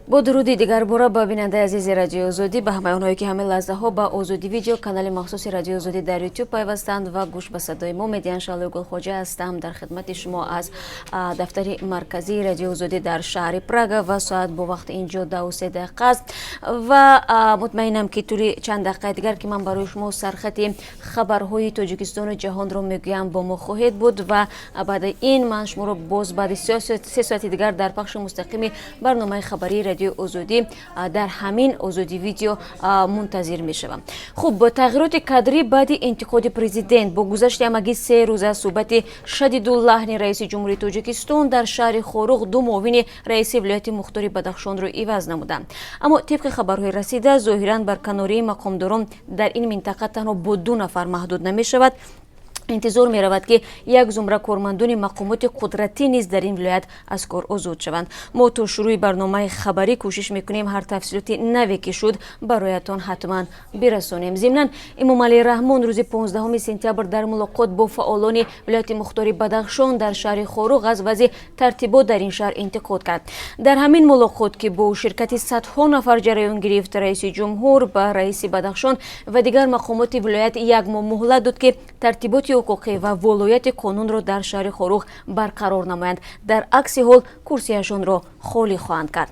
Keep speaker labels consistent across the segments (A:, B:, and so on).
A: با درودی دیگر باره با بیننده عزیز رادیو آزادی به همه اونهایی که همه لحظه ها با آزادی ویدیو کانال مخصوص رادیو آزادی در یوتیوب پیوستند و گوش به صدای ما میدین. شالو گلخوجه هستم در خدمت شما از دفتر مرکزی رادیو آزادی در شهر پراگ و ساعت با وقت اینجا 12 است و مطمئنم که طوری چند دقیقه دیگر که من برای شما سرخط خبرهای تاجیکستان و جهان رو میگویم با ما خواهید بود و بعد این من شما رو باز بعد 3 ساعت دیگر در پخش مستقیم برنامه خبری رادیو آزادی در همین آزادی ویدیو منتظر می شوم. خب با تغییرات کادری بعد انتخاب پرزیدنت با گذشت همگی 3 روزه صحبت شدیداللحن رئیس جمهوری تاجیکستان در شهر خوروغ دو معاون رئیس ولایت مختار بدخشان را عوض نمودند. اما طبق خبرهای رسیده ظاهرا برکناری مقامداران در این منطقه تنها با 2 نفر محدود نمی شود. انتظار می رود که یک زمره کارمندان مقامات قدرتی نیز در این ولایت از کار آزاد شوند. ما تا شروع برنامه خبری کوشش میکنیم هر تفصیلات نوی که شد برایتان حتما برسانیم. ضمناً امام علی رحمان روز 15 سپتامبر در ملاقات با فعالان ولایت مختار بدخشان در شهر خوروغ از وضع ترتیبات در این شهر انتقاد کرد. در همین ملاقات که با شرکت صدها نفر جریان گرفت، رئیس جمهور به رئیس بدخشان و دیگر مقامات ولایت یک ماه مهلت داد که ترتیبات حقوقی و ولایت قانون را در شهر خوروغ برقرار نمایند. در عکس حال کرسیشان را خالی خواهند کرد.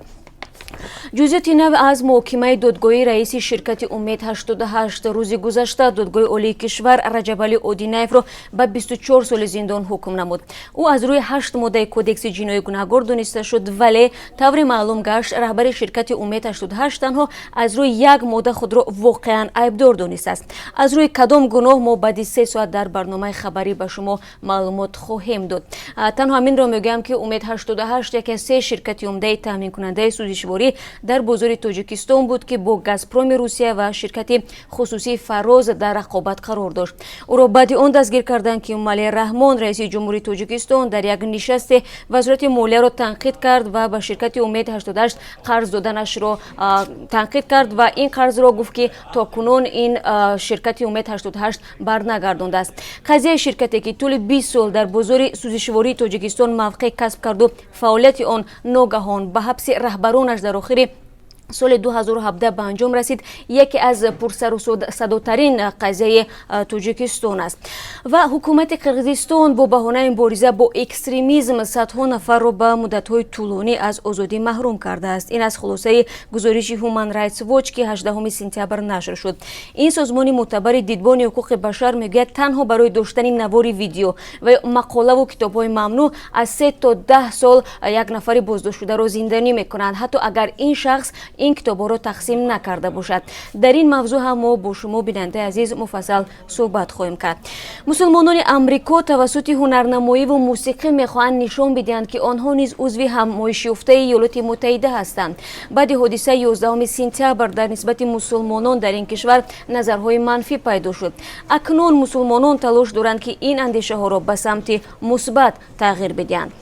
A: جزئیات نو از محکمه دادگاهی رئیس شرکت امید 88 روز گذشته دادگاه عالی کشور رجب علی اودینایف را به 24 سال زندان حکم نمود. او از روی 8 ماده کدکس جنایی گناهکار دانسته شد، ولی طور معلوم گشت رهبر شرکت امید 88 تنها از روی 1 ماده خود را واقعا عیبدار دانسته است. از روی کدام گناه ما بعد 3 ساعت در برنامه خبری به شما معلومات خواهیم داد. تنها همین را میگم که امید 88 یکی از 3 شرکت عمده تامین کننده سوزشواری در بازار تاجیکستان بود که با گازپروم روسیه و شرکت خصوصی فراز در رقابت قرار داشت. او را بعد آن دستگیر کردند که امام علی رحمان رئیس جمهوری تاجیکستان در یک نشست وزارت مالیه را تنقید کرد و به شرکت امید 88 قرض دادنش را تنقید کرد و این قرض را گفت که تاکنون این شرکت امید 88 برنگردانده است. قضیه شرکتی که طول 20 سال در بازار سوزشواری تاجیکستان موقع کسب کرد و فعالیت آن ناگهان به حبس رهبرانش در آخر سال 2017 به انجام رسید، یکی از پرسر و صداترین قضیه تاجیکستان است. و حکومت قرقیزستان با بهانه مبارزه با اکستریمیسم صدها نفر را به مدت‌های طولانی از آزادی محروم کرده است. این از خلاصه گزارش هومن رایتس واچ که 18 سپتامبر نشر شد. این سازمان معتبر دیدبان حقوق بشر میگوید تنها برای داشتن نوار ویدیو و مقاله و کتاب‌های ممنوع از 3 تا 10 سال یک نفر بازداشت شده را زندانی میکنند، حتی اگر این شخص این کتاب‌ها را تقسیم نکرده باشد. در این موضوع هم ما با شما بیننده عزیز مفصل صحبت خواهیم کرد. مسلمانان امریکا توسط هنرنمایی و موسیقی میخواهند نشان بدهند که آنها نیز عضو همایش یافته ایالات متحده هستند. بعد حادثه 11 سپتامبر در نسبت مسلمانان در این کشور نظرهای منفی پیدا شد. اکنون مسلمانان تلاش دارند که این اندیشه ها را به سمت مثبت تغییر بدهند.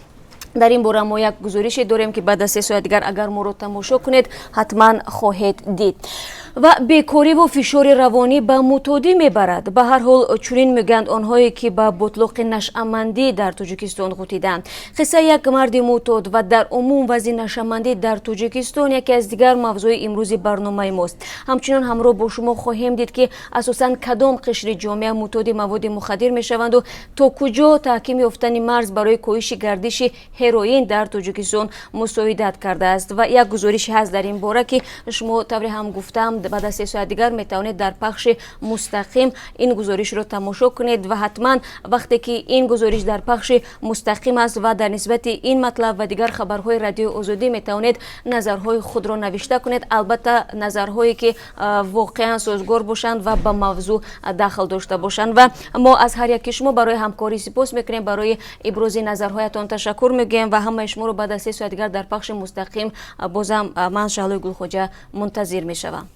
A: در این باره ما یک گزارش داریم که بعد از 3 ساعت دیگر اگر ما رو تماشا کنید حتما خواهید دید. و بیکاری و فشار روانی به معتادی میبرد. به هر حال چنین میگند آنهایی که به بطلاق نشأه‌مندی در تاجیکستان غوطیدند. قصه یک مرد معتاد و در عموم وضع نشأه‌مندی در تاجیکستان یکی از دیگر موضوع امروز برنامه ماست. همچنین همراه با شما خواهیم دید که اساساً کدام قشر جامعه معتاد مواد مخدر میشوند و تا کجا تحکیم یافتن مرز برای کاهش گردش هروئین در تاجیکستان مساعدت کرده است. و یک گزارش هست در این باره که شما طور هم گفتم بعد از 3 ساعت دیگر میتوانید در پخش مستقیم این گزارش رو تماشا کنید و حتما وقتی که این گزارش در پخش مستقیم است و در نسبت این مطلب و دیگر خبرهای رادیو آزادی میتوانید نظرهای خود را نوشته کنید، البته نظرهایی که واقعا سازگار باشند و به موضوع داخل داشته باشند. و ما از هر یک شما برای همکاری سپاس میکنیم، برای ابراز نظرهایتان تشکر میگیم و همه شما رو بعد از 3 ساعت دیگر در پخش مستقیم بازم من شالو گلخوجه منتظر میشوم.